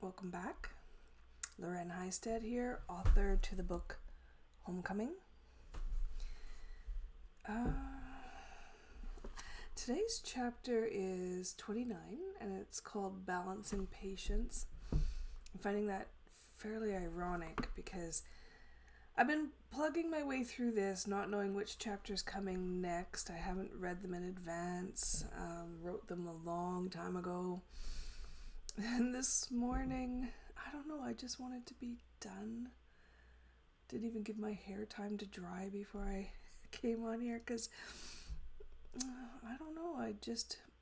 Welcome back. Lauren Heistad here, author to the book Homecoming. Today's chapter is 29 and it's called Balancing Patience. I'm finding that fairly ironic because I've been plugging my way through this, not knowing which chapter's coming next. I haven't read them in advance, wrote them a long time ago. And this morning, I don't know, I just wanted to be done. Didn't even give my hair time to dry before I came on here because, I don't know,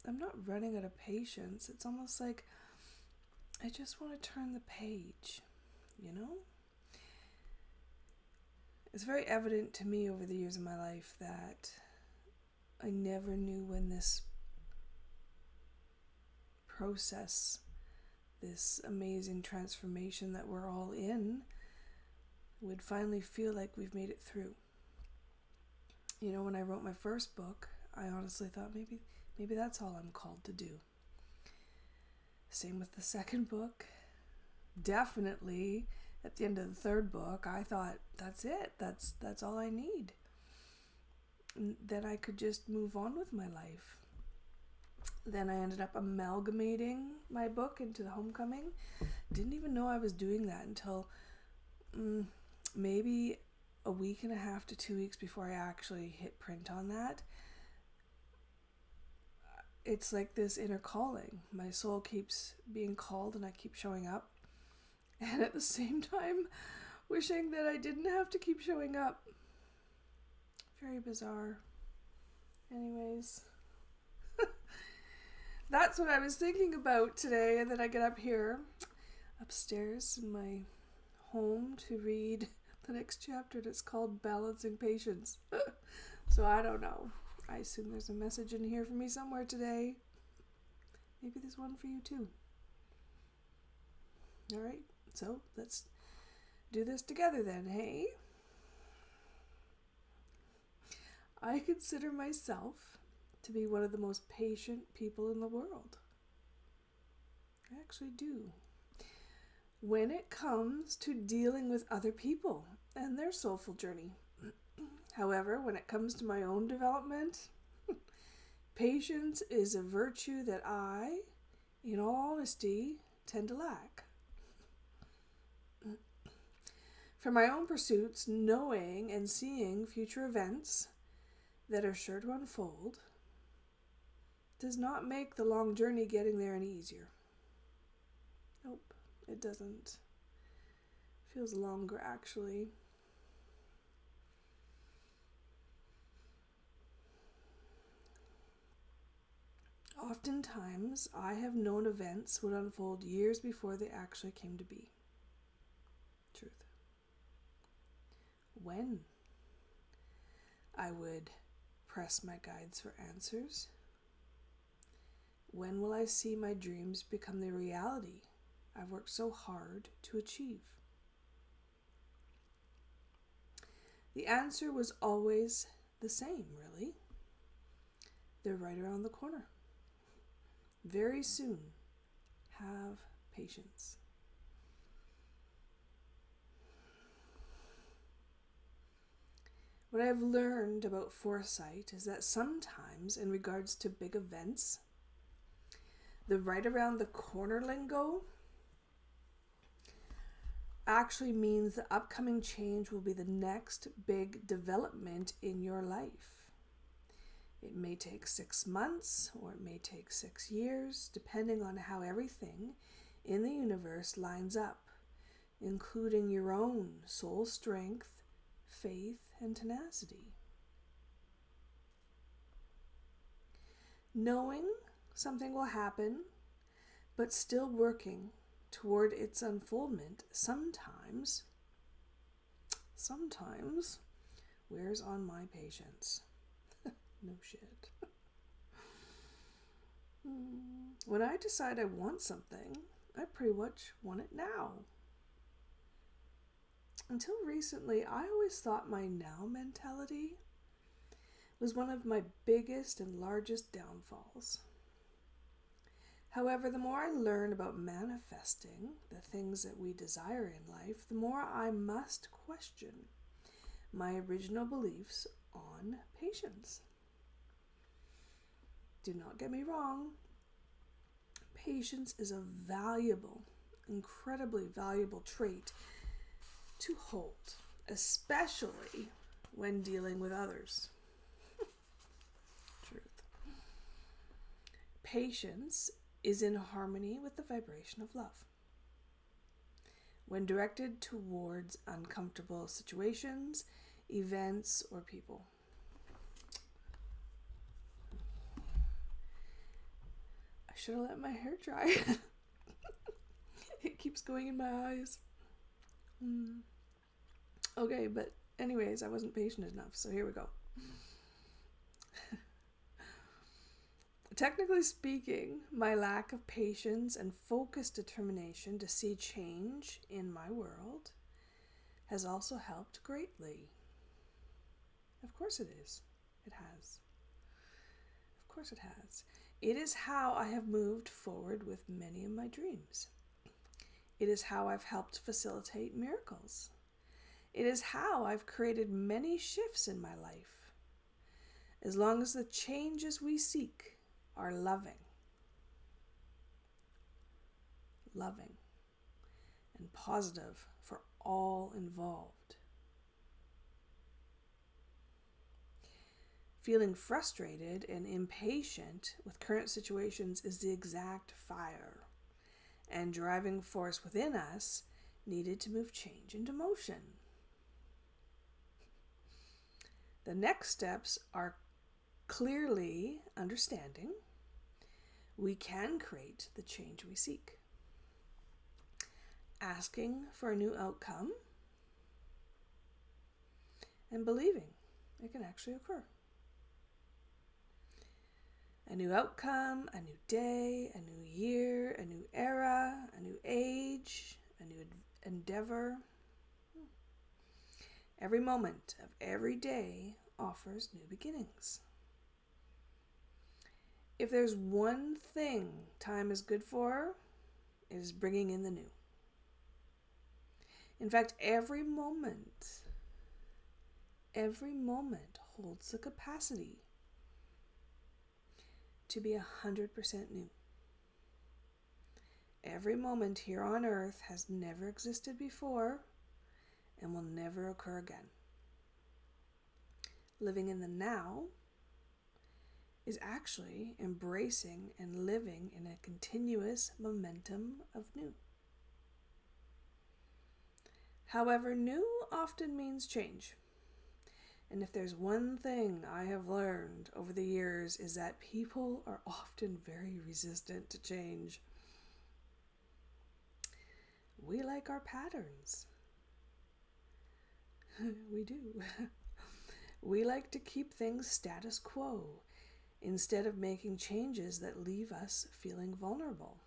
I'm not running out of patience. It's almost like I just want to turn the page, you know? It's very evident to me over the years of my life that I never knew when this process, this amazing transformation that we're all in, would finally feel like we've made it through. You know, when I wrote my first book, I honestly thought maybe that's all I'm called to do. Same with the second book. Definitely at the end of the third book, I thought that's it. That's all I need. And then I could just move on with my life. Then I ended up amalgamating my book into the Homecoming. Didn't even know I was doing that until maybe a week and a half to 2 weeks before I actually hit print on that. It's like this inner calling. My soul keeps being called and I keep showing up. And at the same time, wishing that I didn't have to keep showing up. Very bizarre. Anyways. That's what I was thinking about today, and then I get up here, upstairs in my home to read the next chapter that's called Balancing Patience. So I don't know. I assume there's a message in here for me somewhere today. Maybe there's one for you too. Alright, so let's do this together then, hey? I consider myself to be one of the most patient people in the world. I actually do. When it comes to dealing with other people and their soulful journey. However, when it comes to my own development, patience is a virtue that I, in all honesty, tend to lack. For my own pursuits, knowing and seeing future events that are sure to unfold does not make the long journey getting there any easier. Nope, it doesn't. Feels longer, actually. Oftentimes, I have known events would unfold years before they actually came to be. Truth. When I would press my guides for answers. When will I see my dreams become the reality I've worked so hard to achieve? The answer was always the same, really. They're right around the corner. Very soon. Have patience. What I've learned about foresight is that sometimes, in regards to big events, the right around the corner lingo actually means the upcoming change will be the next big development in your life. It may take 6 months or it may take 6 years, depending on how everything in the universe lines up, including your own soul strength, faith, and tenacity. Knowing something will happen, but still working toward its unfoldment sometimes wears on my patience. No shit. When I decide I want something, I pretty much want it now. Until recently, I always thought my now mentality was one of my biggest and largest downfalls. However, the more I learn about manifesting the things that we desire in life, the more I must question my original beliefs on patience. Do not get me wrong. Patience is a valuable, incredibly valuable trait to hold, especially when dealing with others. Truth. Patience is in harmony with the vibration of love. When directed towards uncomfortable situations, events, or people. I should have let my hair dry. It keeps going in my eyes. Okay, but anyways, I wasn't patient enough, so here we go. Technically speaking, my lack of patience and focused determination to see change in my world has also helped greatly. Of course it is. It has. Of course it has. It is how I have moved forward with many of my dreams. It is how I've helped facilitate miracles. It is how I've created many shifts in my life. As long as the changes we seek are loving, and positive for all involved. Feeling frustrated and impatient with current situations is the exact fire and driving force within us needed to move change into motion. The next steps are clearly understanding we can create the change we seek, asking for a new outcome, and believing it can actually occur. A new outcome, a new day, a new year, a new era, a new age, a new endeavor. Every moment of every day offers new beginnings. If there's one thing time is good for, it is bringing in the new. In fact, every moment holds the capacity to be 100% new. Every moment here on earth has never existed before and will never occur again. Living in the now is actually embracing and living in a continuous momentum of new. However, new often means change. And if there's one thing I have learned over the years is that people are often very resistant to change. We like our patterns. We do. We like to keep things status quo instead of making changes that leave us feeling vulnerable.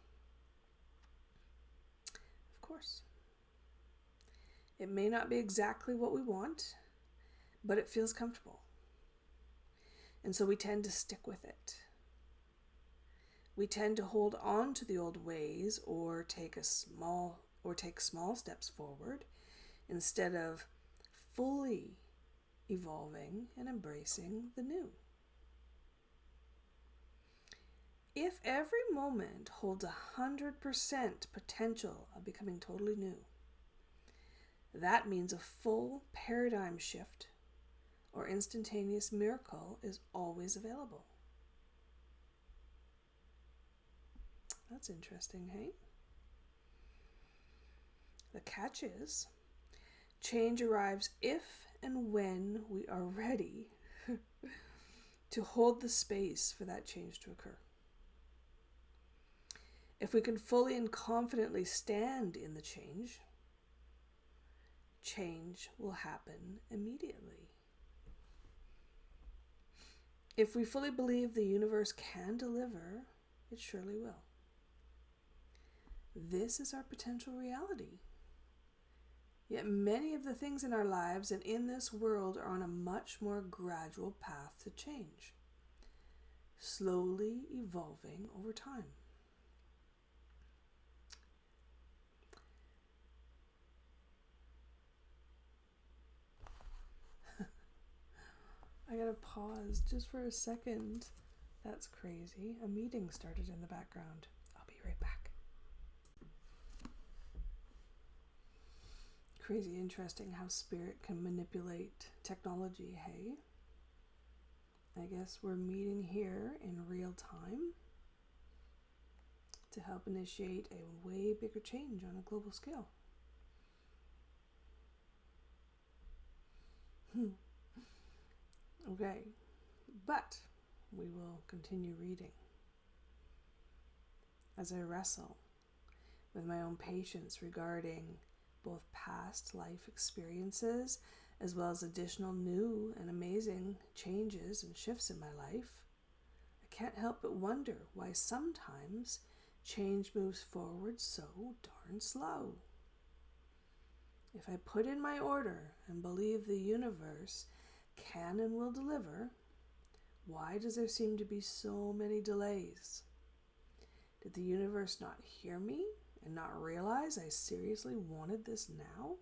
Of course. It may not be exactly what we want, but it feels comfortable. And so we tend to stick with it. We tend to hold on to the old ways or take small steps forward instead of fully evolving and embracing the new. If every moment holds 100% potential of becoming totally new, that means a full paradigm shift or instantaneous miracle is always available. That's interesting, hey? The catch is, change arrives if and when we are ready to hold the space for that change to occur. If we can fully and confidently stand in the change, change will happen immediately. If we fully believe the universe can deliver, it surely will. This is our potential reality. Yet many of the things in our lives and in this world are on a much more gradual path to change, slowly evolving over time. I gotta pause just for a second. That's crazy. A meeting started in the background. I'll be right back. Crazy interesting how spirit can manipulate technology, hey? I guess we're meeting here in real time to help initiate a way bigger change on a global scale. Okay, but we will continue reading as I wrestle with my own patience regarding both past life experiences as well as additional new and amazing changes and shifts in my life. I can't help but wonder why sometimes change moves forward so darn slow. If I put in my order and believe the universe can and will deliver, why does there seem to be so many delays? Did the universe not hear me and not realize I seriously wanted this now?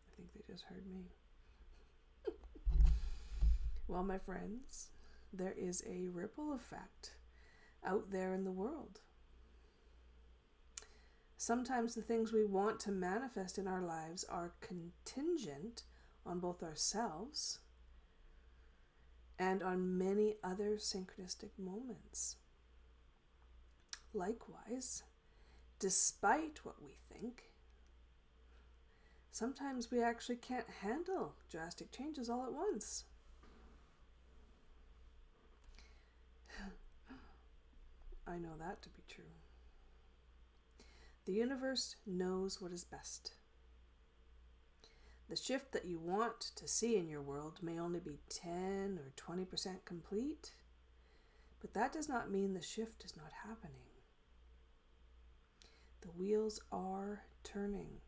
I think they just heard me. Well, my friends, there is a ripple effect out there in the world. Sometimes the things we want to manifest in our lives are contingent on both ourselves and on many other synchronistic moments. Likewise, despite what we think, sometimes we actually can't handle drastic changes all at once. I know that to be true. The universe knows what is best. The shift that you want to see in your world may only be 10 or 20% complete, but that does not mean the shift is not happening. The wheels are turning.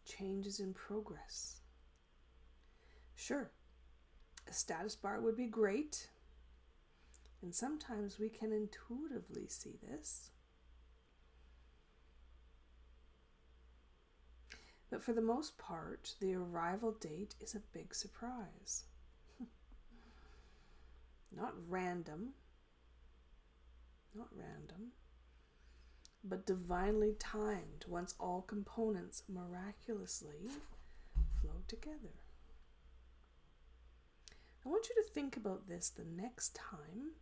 Change is in progress. Sure, a status bar would be great, and sometimes we can intuitively see this. But for the most part, the arrival date is a big surprise. Not random, but divinely timed once all components miraculously flow together. I want you to think about this the next time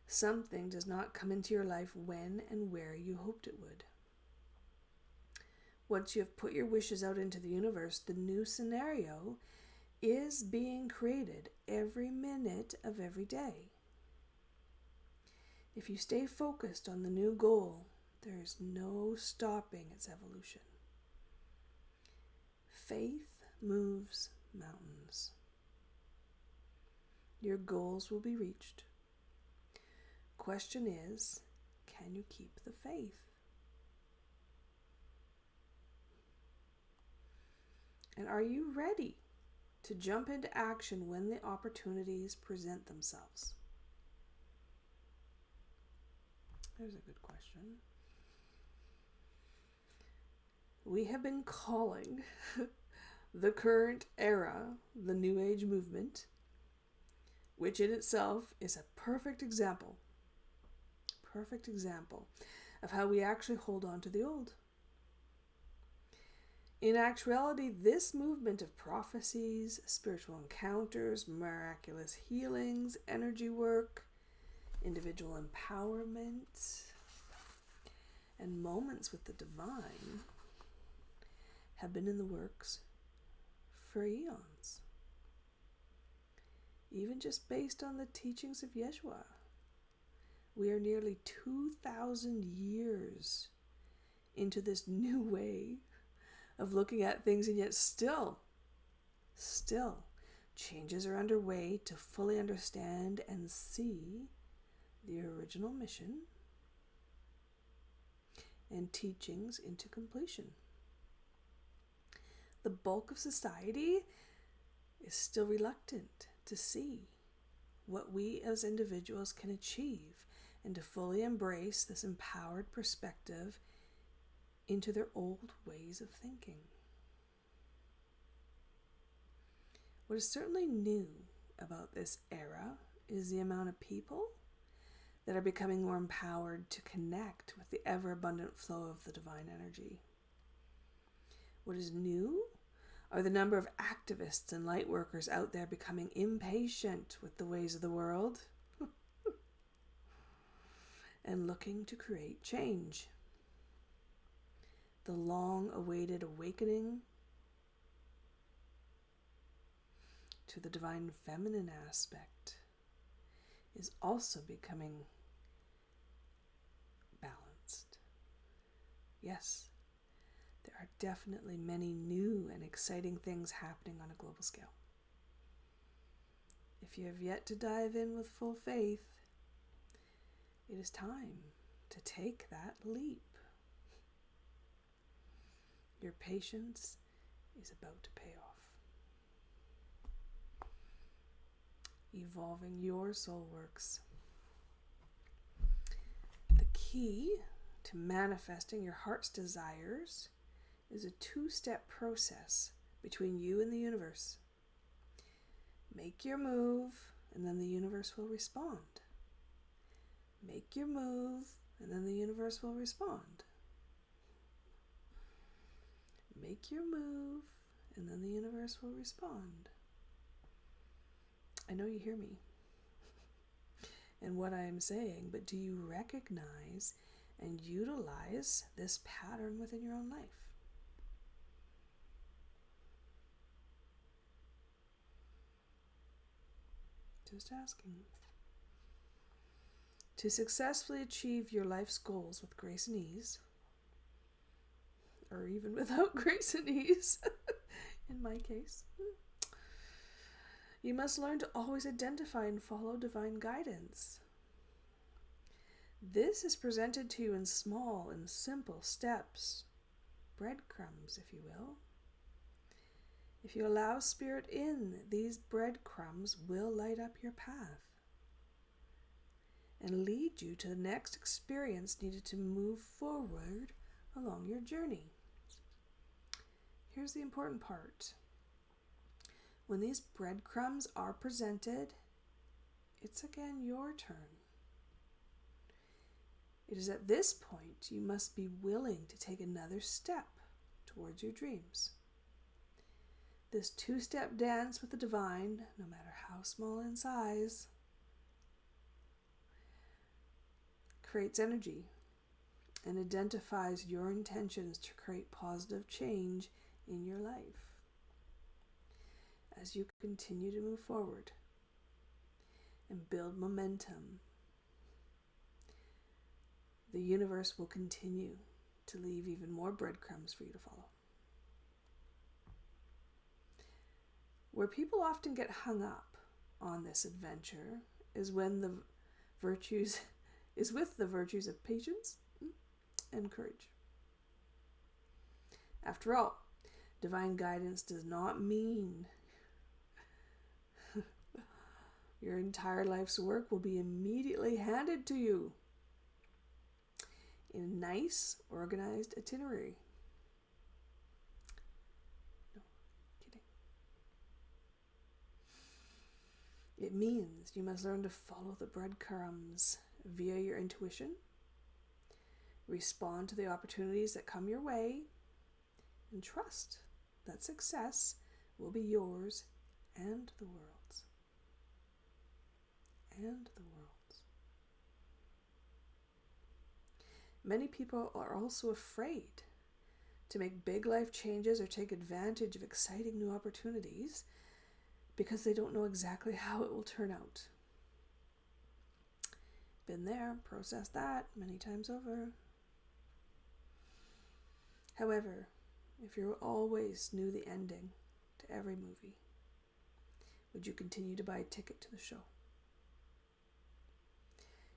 something does not come into your life when and where you hoped it would. Once you have put your wishes out into the universe, the new scenario is being created every minute of every day. If you stay focused on the new goal, there is no stopping its evolution. Faith moves mountains. Your goals will be reached. Question is, can you keep the faith? And are you ready to jump into action when the opportunities present themselves? There's a good question. We have been calling the current era the New Age movement, which in itself is a perfect example of how we actually hold on to the old. In actuality, this movement of prophecies, spiritual encounters, miraculous healings, energy work, individual empowerment, and moments with the divine have been in the works for eons. Even just based on the teachings of Yeshua, we are nearly 2,000 years into this new way of looking at things, and yet still, changes are underway to fully understand and see the original mission and teachings into completion. The bulk of society is still reluctant to see what we as individuals can achieve and to fully embrace this empowered perspective into their old ways of thinking. What is certainly new about this era is the amount of people that are becoming more empowered to connect with the ever-abundant flow of the divine energy. What is new are the number of activists and light workers out there becoming impatient with the ways of the world and looking to create change. The long-awaited awakening to the divine feminine aspect is also becoming balanced. Yes, there are definitely many new and exciting things happening on a global scale. If you have yet to dive in with full faith, it is time to take that leap. Your patience is about to pay off. Evolving your soul works. The key to manifesting your heart's desires is a two-step process between you and the universe. Make your move, and then the universe will respond. Make your move, and then the universe will respond. Make your move, and then the universe will respond. I know you hear me and what I am saying, but do you recognize and utilize this pattern within your own life? Just asking. To successfully achieve your life's goals with grace and ease, or even without grace and ease, in my case, you must learn to always identify and follow divine guidance. This is presented to you in small and simple steps, breadcrumbs, if you will. If you allow Spirit in, these breadcrumbs will light up your path and lead you to the next experience needed to move forward along your journey. Here's the important part. When these breadcrumbs are presented, it's again your turn. It is at this point you must be willing to take another step towards your dreams. This two-step dance with the divine, no matter how small in size, creates energy and identifies your intentions to create positive change in your life. As you continue to move forward and build momentum, the universe will continue to leave even more breadcrumbs for you to follow. Where people often get hung up on this adventure is with the virtues of patience and courage. After all, divine guidance does not mean your entire life's work will be immediately handed to you in a nice, organized itinerary. No, kidding. It means you must learn to follow the breadcrumbs via your intuition, respond to the opportunities that come your way, and trust that success will be yours and the world's. Many people are also afraid to make big life changes or take advantage of exciting new opportunities because they don't know exactly how it will turn out. Been there, processed that many times over. However, if you always knew the ending to every movie, would you continue to buy a ticket to the show?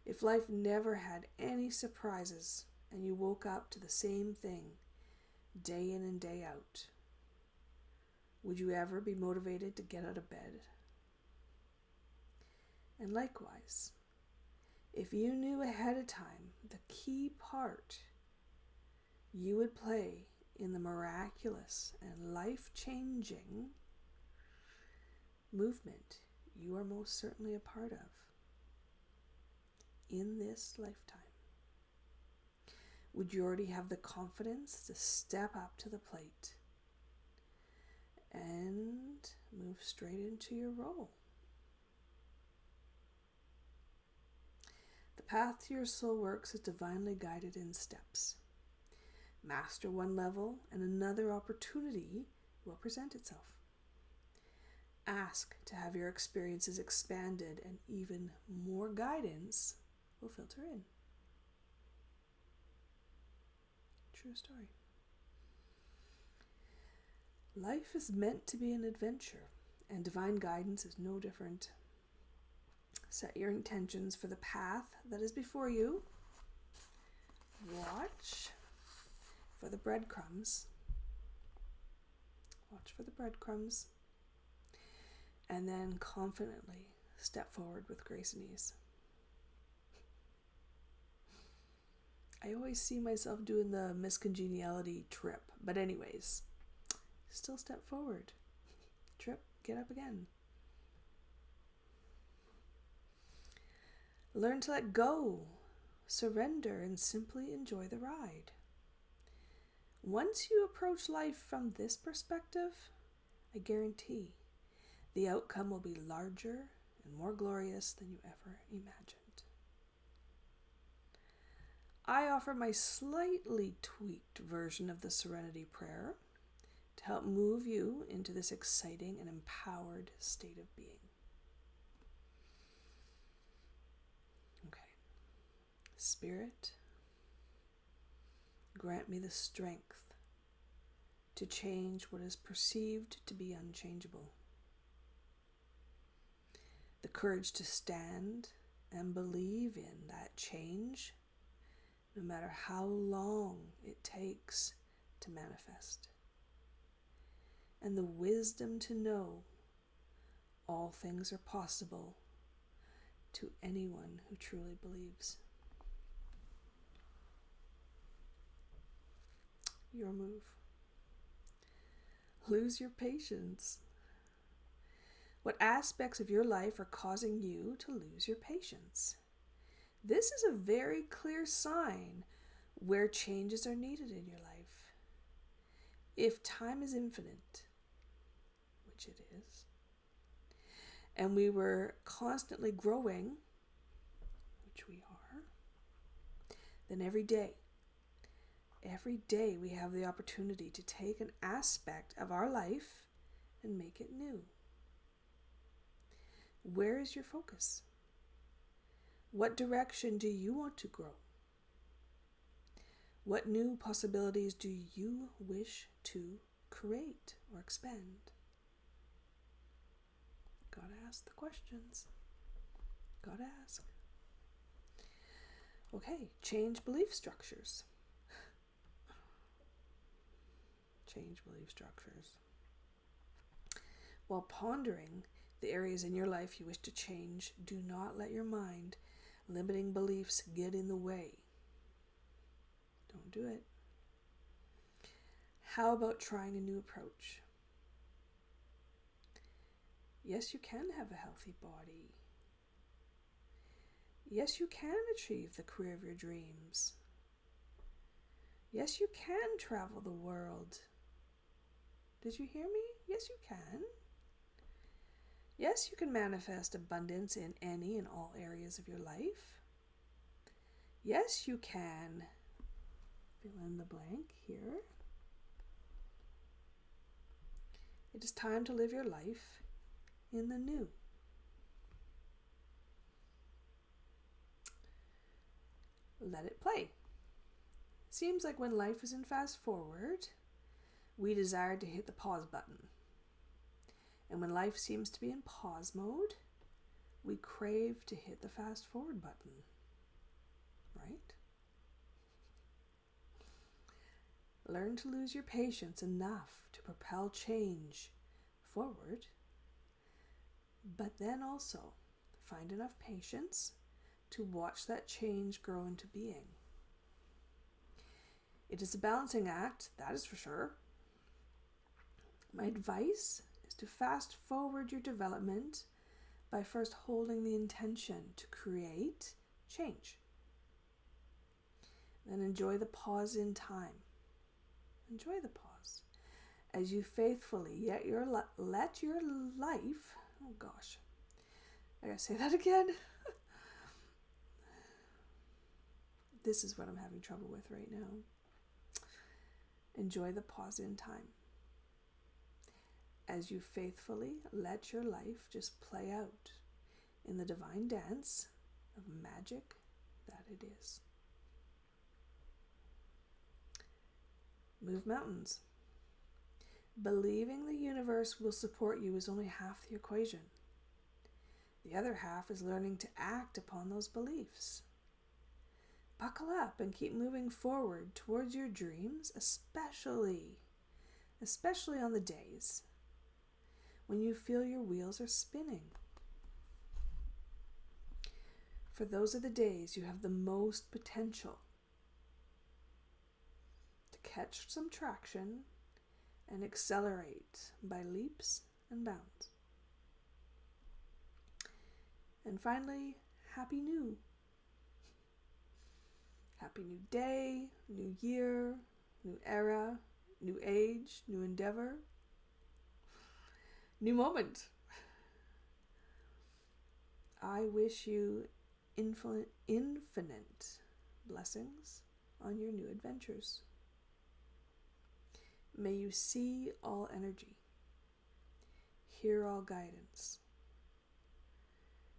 If life never had any surprises and you woke up to the same thing day in and day out, would you ever be motivated to get out of bed? And likewise, if you knew ahead of time the key part you would play in the miraculous and life-changing movement you are most certainly a part of in this lifetime. Would you already have the confidence to step up to the plate and move straight into your role? The path to your soul works is divinely guided in steps. Master one level and another opportunity will present itself. Ask to have your experiences expanded and even more guidance will filter in. True story. Life is meant to be an adventure, and divine guidance is no different. Set your intentions for the path that is before you. Watch for the breadcrumbs. Watch for the breadcrumbs. And then confidently step forward with grace and ease. I always see myself doing the miscongeniality trip, but anyways, still step forward. Trip, get up again. Learn to let go, surrender, and simply enjoy the ride. Once you approach life from this perspective, I guarantee the outcome will be larger and more glorious than you ever imagined. I offer my slightly tweaked version of the Serenity Prayer to help move you into this exciting and empowered state of being. Okay. Spirit, grant me the strength to change what is perceived to be unchangeable. The courage to stand and believe in that change, no matter how long it takes to manifest. And the wisdom to know all things are possible to anyone who truly believes. Your move. Lose your patience. What aspects of your life are causing you to lose your patience? This is a very clear sign where changes are needed in your life. If time is infinite, which it is, and we were constantly growing, which we are, then every day we have the opportunity to take an aspect of our life and make it new. Where is your focus? What direction do you want to grow? What new possibilities do you wish to create or expand? Gotta ask the questions. Gotta ask. Okay, change belief structures. Change belief structures. While pondering the areas in your life you wish to change, do not let your mind limiting beliefs get in the way. Don't do it. How about trying a new approach? Yes, you can have a healthy body. Yes, you can achieve the career of your dreams. Yes, you can travel the world. Did you hear me? Yes, you can. Yes, you can manifest abundance in any and all areas of your life. Yes, you can. Fill in the blank here. It is time to live your life in the new. Let it play. Seems like when life is in fast forward, we desire to hit the pause button. And when life seems to be in pause mode, we crave to hit the fast forward button. Right? Learn to lose your patience enough to propel change forward, but then also find enough patience to watch that change grow into being. It is a balancing act, that is for sure. My advice is to fast forward your development by first holding the intention to create change. Then enjoy the pause in time. Enjoy the pause as you faithfully let your life, oh gosh, I gotta say that again. This is what I'm having trouble with right now. Enjoy the pause in time as you faithfully let your life just play out in the divine dance of magic that it is. Move mountains. Believing the universe will support you is only half the equation. The other half is learning to act upon those beliefs. Buckle up and keep moving forward towards your dreams, especially on the days when you feel your wheels are spinning. For those are the days you have the most potential to catch some traction and accelerate by leaps and bounds. And finally, Happy New day, new year, new era, new age, new endeavor, new moment. I wish you infinite blessings on your new adventures. May you see all energy, hear all guidance,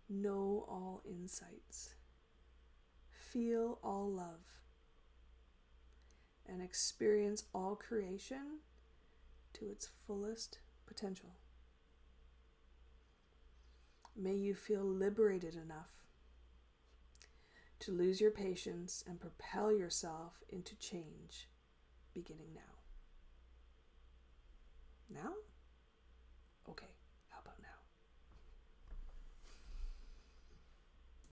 know all insights, feel all love, and experience all creation to its fullest potential. May you feel liberated enough to lose your patience and propel yourself into change beginning now. Now?